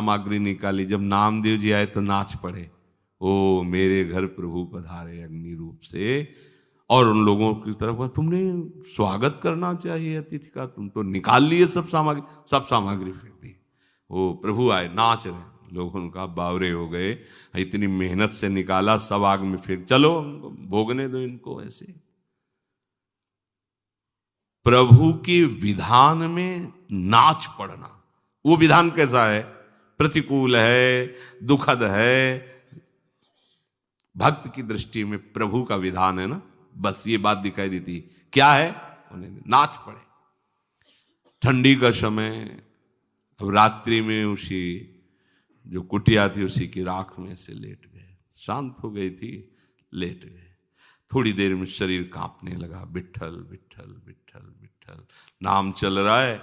सामग्री निकाली। जब नामदेव जी आए तो नाच पड़े, ओ मेरे घर प्रभु पधारे अग्नि रूप से। और उन लोगों की तरफ तुमने स्वागत करना चाहिए अतिथि का, तुम तो निकाल लिए सब सामग्री फेंक दी। ओ प्रभु आए, नाच रहे, लोग उनका बावरे हो गए, इतनी मेहनत से निकाला, सब आग में फेंक, चलो भोगने दो इनको। ऐसे प्रभु के विधान में नाच पड़ना, वो विधान कैसा है? प्रतिकूल है, दुखद है, भक्त की दृष्टि में प्रभु का विधान है ना, बस ये बात दिखाई देती। क्या है? उन्हें नाच पड़े। ठंडी का समय, अब रात्रि में उसी जो कुटिया थी उसी की राख में से लेट गए, शांत हो गई थी, लेट गए। थोड़ी देर में शरीर कांपने लगा, विट्ठल विट्ठल विट्ठल विट्ठल नाम चल रहा है।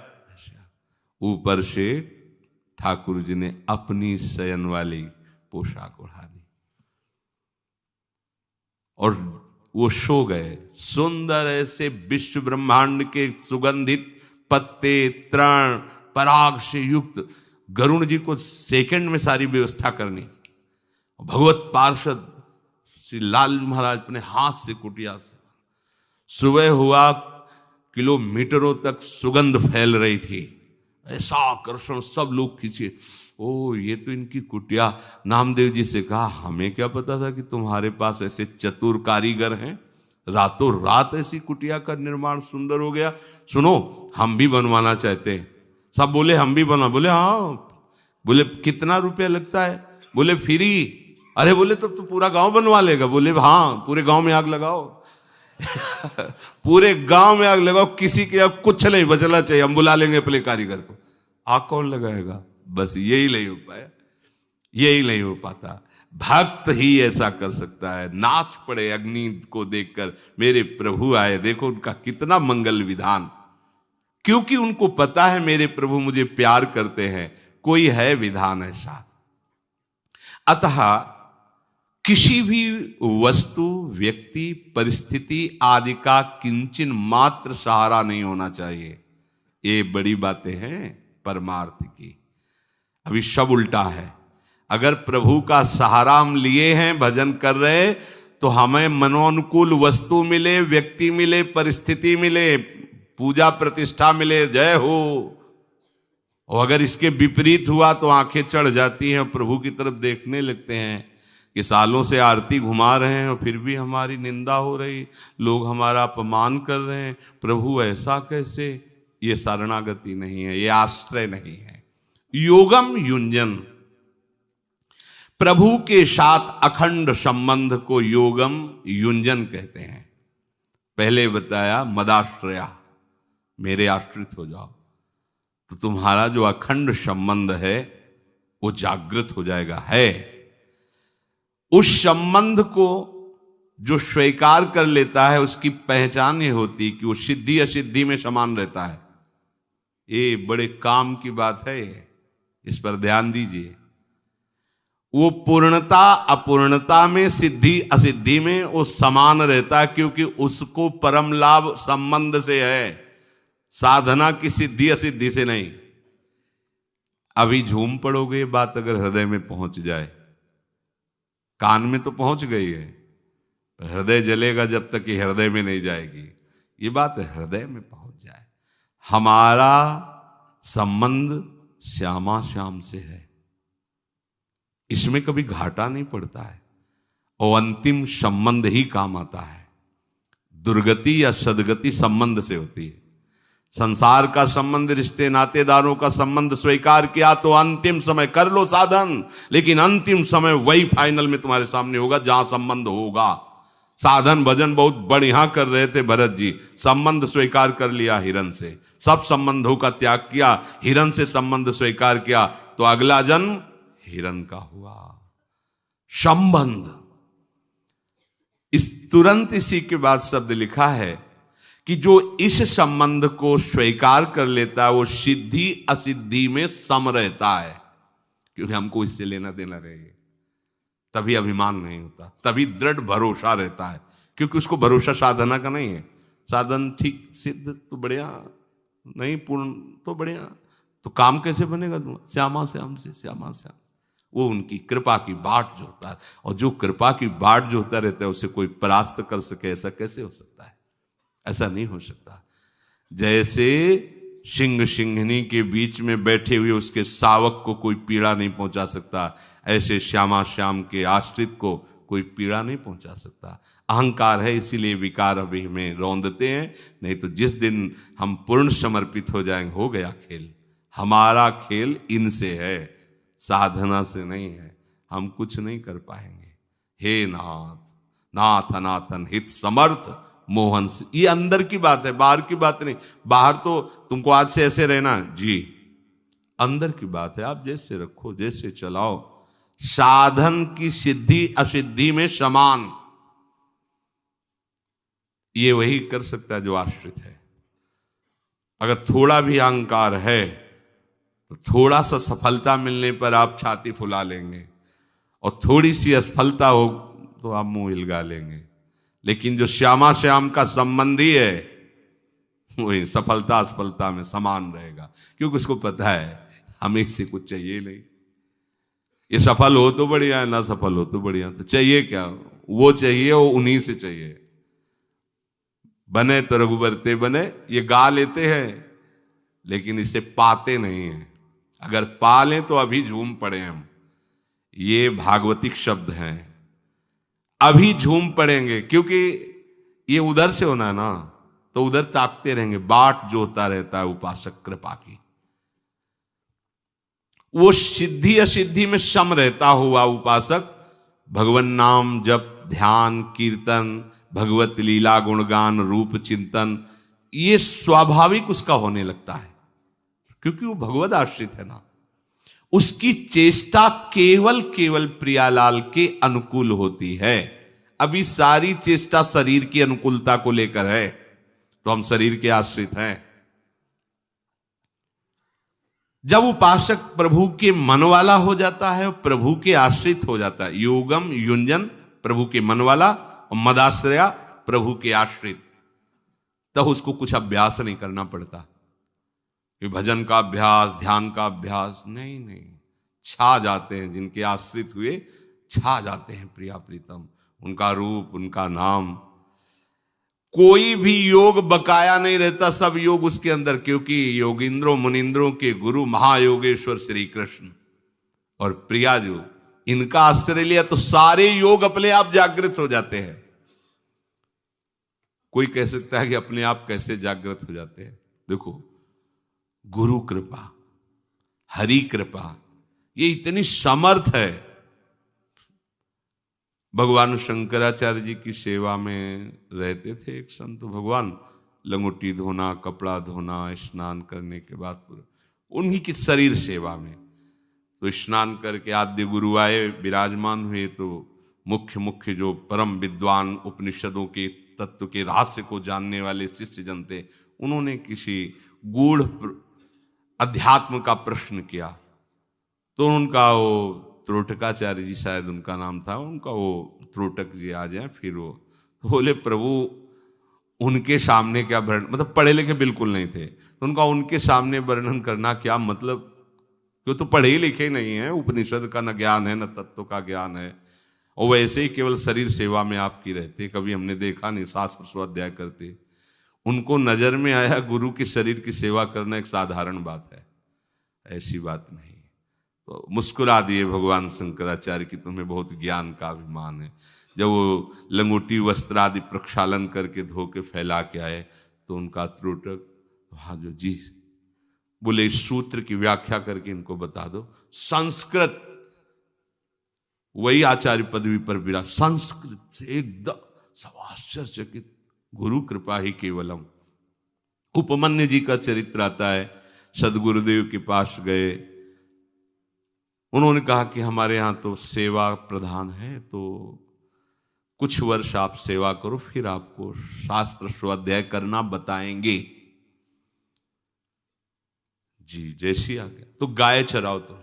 ऊपर से ठाकुर जी ने अपनी शयन वाली पोशाक उड़ा दी और वो सो गए। सुंदर ऐसे विश्व ब्रह्मांड के सुगंधित पत्ते, तृण, पराग से युक्त, गरुण जी को सेकंड में सारी व्यवस्था करनी। भगवत पार्षद श्री लाल महाराज अपने हाथ से कुटिया से, सुबह हुआ किलोमीटरों तक सुगंध फैल रही थी, ऐसा आकर्षण, सब लोग खींचे, ओ ये तो इनकी कुटिया। नामदेव जी से कहा, हमें क्या पता था कि तुम्हारे पास ऐसे चतुर कारीगर हैं, रातों रात ऐसी कुटिया का निर्माण सुंदर हो गया। सुनो, हम भी बनवाना चाहते हैं। सब बोले हम भी बना। बोले हाँ। बोले कितना रुपया लगता है? बोले फ्री। अरे बोले तब तो पूरा गांव बनवा लेगा। बोले हाँ, पूरे गांव में आग लगाओ पूरे गांव में आग लगाओ, किसी के अब कुछ नहीं बचना चाहिए, हम बुला लेंगे अपने कारीगर को। आग कौन लगाएगा? बस यही नहीं हो पाया, यही नहीं हो पाता। भक्त ही ऐसा कर सकता है। नाच पड़े अग्नि को देखकर, मेरे प्रभु आए, देखो उनका कितना मंगल विधान, क्योंकि उनको पता है मेरे प्रभु मुझे प्यार करते हैं। कोई है विधान ऐसा। अतः किसी भी वस्तु, व्यक्ति, परिस्थिति आदि का किंचन मात्र सहारा नहीं होना चाहिए। ये बड़ी बातें हैं परमार्थ की। अभी सब उल्टा है। अगर प्रभु का सहारा हम लिए हैं, भजन कर रहे, तो हमें मनोनुकूल वस्तु मिले, व्यक्ति मिले, परिस्थिति मिले, पूजा प्रतिष्ठा मिले, जय हो। और अगर इसके विपरीत हुआ तो आंखें चढ़ जाती हैं, प्रभु की तरफ देखने लगते हैं कि सालों से आरती घुमा रहे हैं और फिर भी हमारी निंदा हो रही, लोग हमारा अपमान कर रहे हैं। प्रभु ऐसा कैसे? ये शरणागति नहीं है, ये आश्रय नहीं है। योगम युंजन, प्रभु के साथ अखंड संबंध को योगम युंजन कहते हैं। पहले बताया मदाश्रया, मेरे आश्रित हो जाओ, तो तुम्हारा जो अखंड संबंध है वो जागृत हो जाएगा। है उस संबंध को जो स्वीकार कर लेता है, उसकी पहचान ये होती कि वो सिद्धि असिद्धि में समान रहता है। ये बड़े काम की बात है, इस पर ध्यान दीजिए। वो पूर्णता अपूर्णता में, सिद्धि असिद्धि में वो समान रहता है, क्योंकि उसको परम लाभ संबंध से है, साधना की सिद्धि असिद्धि से नहीं। अभी झूम पड़ोगे, बात अगर हृदय में पहुंच जाए, कान में तो पहुंच गई है, पर हृदय जलेगा जब तक कि हृदय में नहीं जाएगी। ये बात हृदय में पहुंच जाए। हमारा संबंध श्यामा श्याम से है, इसमें कभी घाटा नहीं पड़ता है, और अंतिम संबंध ही काम आता है। दुर्गति या सदगति संबंध से होती है। संसार का संबंध, रिश्ते नातेदारों का संबंध स्वीकार किया तो अंतिम समय कर लो साधन, लेकिन अंतिम समय वही फाइनल में तुम्हारे सामने होगा जहां संबंध होगा। साधन भजन बहुत बढ़िया कर रहे थे भरत जी, संबंध स्वीकार कर लिया हिरण से, सब संबंधों का त्याग किया, हिरण से संबंध स्वीकार किया, तो अगला जन्म हिरण का हुआ। संबंध, इस तुरंत इसी के बाद शब्द लिखा है कि जो इस संबंध को स्वीकार कर लेता है वो सिद्धि असिद्धि में सम रहता है, क्योंकि हमको इससे लेना देना रहेगा। तभी अभिमान नहीं होता, तभी दृढ़ भरोसा रहता है, क्योंकि उसको भरोसा साधना का नहीं है। साधन ठीक सिद्ध तो बढ़िया, नहीं पूर्ण तो बढ़िया, तो काम कैसे बनेगा तुम्हारा? श्यामा श्याम से श्यामा श्याम। वो उनकी कृपा की बाट जोता है, और जो कृपा की बाट जोता रहता है उसे कोई परास्त कर सके, ऐसा कैसे हो सकता है? ऐसा नहीं हो सकता। जैसे सिंह सिंहनी के बीच में बैठे हुए उसके शावक को कोई पीड़ा नहीं पहुंचा सकता, ऐसे श्यामा श्याम के आश्रित को कोई पीड़ा नहीं पहुंचा सकता। अहंकार है, इसीलिए विकार अभी हमें रौंदते हैं, नहीं तो जिस दिन हम पूर्ण समर्पित हो जाएंगे, हो गया खेल। हमारा खेल इनसे है, साधना से नहीं है। हम कुछ नहीं कर पाएंगे। हे नाथ, नाथ अनाथन हित समर्थ मोहन से, ये अंदर की बात है, बाहर की बात नहीं। बाहर तो तुमको आज से ऐसे रहना जी, अंदर की बात है। आप जैसे रखो, जैसे चलाओ, साधन की सिद्धि असिद्धि में समान। ये वही कर सकता है जो आश्रित है। अगर थोड़ा भी अहंकार है तो थोड़ा सा सफलता मिलने पर आप छाती फुला लेंगे, और थोड़ी सी असफलता हो तो आप मुंह हिलगा लेंगे। लेकिन जो श्यामा श्याम का संबंधी है वही सफलता असफलता में समान रहेगा, क्योंकि उसको पता है हमें इससे कुछ चाहिए नहीं। ये सफल हो तो बढ़िया है, ना सफल हो तो बढ़िया, तो चाहिए क्या? वो चाहिए, वो उन्हीं से चाहिए। बने तो रघुबर ते बने, ये गा लेते हैं लेकिन इसे पाते नहीं हैं। अगर पा लें तो अभी झूम पड़े हम। ये भागवतिक शब्द हैं, अभी झूम पड़ेंगे, क्योंकि ये उधर से होना है ना, तो उधर ताकते रहेंगे। बाट जोता रहता है उपासक कृपा की। वो सिद्धि असिद्धि में सम रहता हुआ उपासक भगवान नाम जप ध्यान कीर्तन भगवत लीला गुणगान रूप चिंतन, ये स्वाभाविक उसका होने लगता है, क्योंकि वो भगवत आश्रित है ना। उसकी चेष्टा केवल केवल प्रियालाल के अनुकूल होती है। अभी सारी चेष्टा शरीर की अनुकूलता को लेकर है, तो हम शरीर के आश्रित हैं। जब उपासक प्रभु के मन वाला हो जाता है और प्रभु के आश्रित हो जाता है, योगम युंजन प्रभु के मन वाला और मदाश्रया प्रभु के आश्रित, तब उसको कुछ अभ्यास नहीं करना पड़ता। ये भजन का अभ्यास, ध्यान का अभ्यास नहीं, छा जाते हैं। जिनके आश्रित हुए छा जाते हैं प्रिया प्रीतम, उनका रूप, उनका नाम। कोई भी योग बकाया नहीं रहता, सब योग उसके अंदर, क्योंकि योगिंद्रों मुनिंद्रों के गुरु महायोगेश्वर श्री कृष्ण और प्रिया जो इनका आश्रय लिया तो सारे योग अपने आप जागृत हो जाते हैं। कोई कह सकता है कि अपने आप कैसे जागृत हो जाते हैं? देखो, गुरु कृपा, हरि कृपा, ये इतनी समर्थ है। भगवान शंकराचार्य जी की सेवा में रहते थे एक संत। भगवान लंगोटी धोना, कपड़ा धोना, स्नान करने के बाद पूरा उन्हीं की शरीर सेवा में। तो स्नान करके आद्य गुरु आए, विराजमान हुए, तो मुख्य जो परम विद्वान उपनिषदों के तत्व के रहस्य को जानने वाले शिष्य जन थे, उन्होंने किसी गूढ़ अध्यात्म का प्रश्न किया। तो उनका वो त्रोटकाचार्य जी, शायद उनका नाम था, उनका वो त्रोटक जी आ जाए, फिर वो बोले प्रभु उनके सामने क्या वर्णन, मतलब पढ़े लिखे बिल्कुल नहीं थे, तो उनका उनके सामने वर्णन करना क्या मतलब, क्यों तो पढ़े लिखे नहीं है, उपनिषद का न ज्ञान है न तत्व का ज्ञान है, और वैसे ही केवल शरीर सेवा में आपकी रहते। कभी हमने देखा नहीं शास्त्र स्वाध्याय करते। उनको नजर में आया गुरु के शरीर की सेवा करना एक साधारण बात है, ऐसी बात नहीं। तो मुस्कुरा दिए भगवान शंकराचार्य की तुम्हें बहुत ज्ञान का अभिमान है। जब वो लंगोटी वस्त्र आदि प्रक्षालन करके धो के फैला के आए, तो उनका त्रोटक, हाँ जो जी, बोले इस सूत्र की व्याख्या करके इनको बता दो। संस्कृत, वही आचार्य पदवी पर विराज, संस्कृत से एकदम सब आश्चर्यचकित, गुरु कृपा ही केवलम। उपमन्यु जी का चरित्र आता है, सदगुरुदेव के पास गए, उन्होंने कहा कि हमारे यहाँ तो सेवा प्रधान है, तो कुछ वर्ष आप सेवा करो, फिर आपको शास्त्र स्वाध्याय करना बताएंगे। जी जैसी आ गया, तो गाय चराओ, तो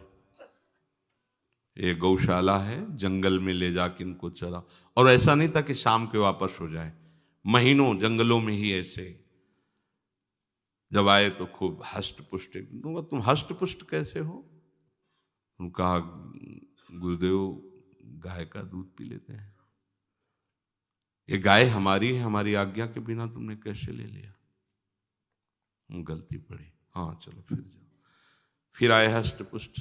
ये गौशाला है, जंगल में ले जाके इनको चराओ। और ऐसा नहीं था कि शाम के वापस हो जाए, महीनों जंगलों में ही ऐसे। जब आए तो खूब हष्ट पुष्ट, तुम हष्ट पुष्ट कैसे हो? उन्होंने कहा गुरुदेव गाय का दूध पी लेते हैं। ये गाय हमारी है, हमारी आज्ञा के बिना तुमने कैसे ले लिया? गलती पड़ी, हाँ चलो फिर जाओ। फिर आए हष्ट पुष्ट,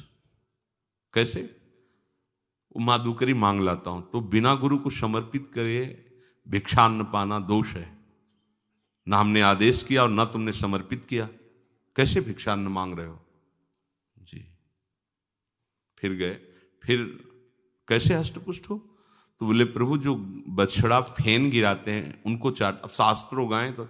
कैसे? माधुकरी मांग लाता हूं, तो बिना गुरु को समर्पित करे भिक्षान्न पाना दोष है। ना हमने आदेश किया और ना तुमने समर्पित किया, कैसे भिक्षान्न मांग रहे हो जी? फिर गए, फिर कैसे हष्टपुष्ट हो? तो बोले प्रभु जो बछड़ा फेन गिराते हैं उनको चाट, अब शास्त्रों गाएं तो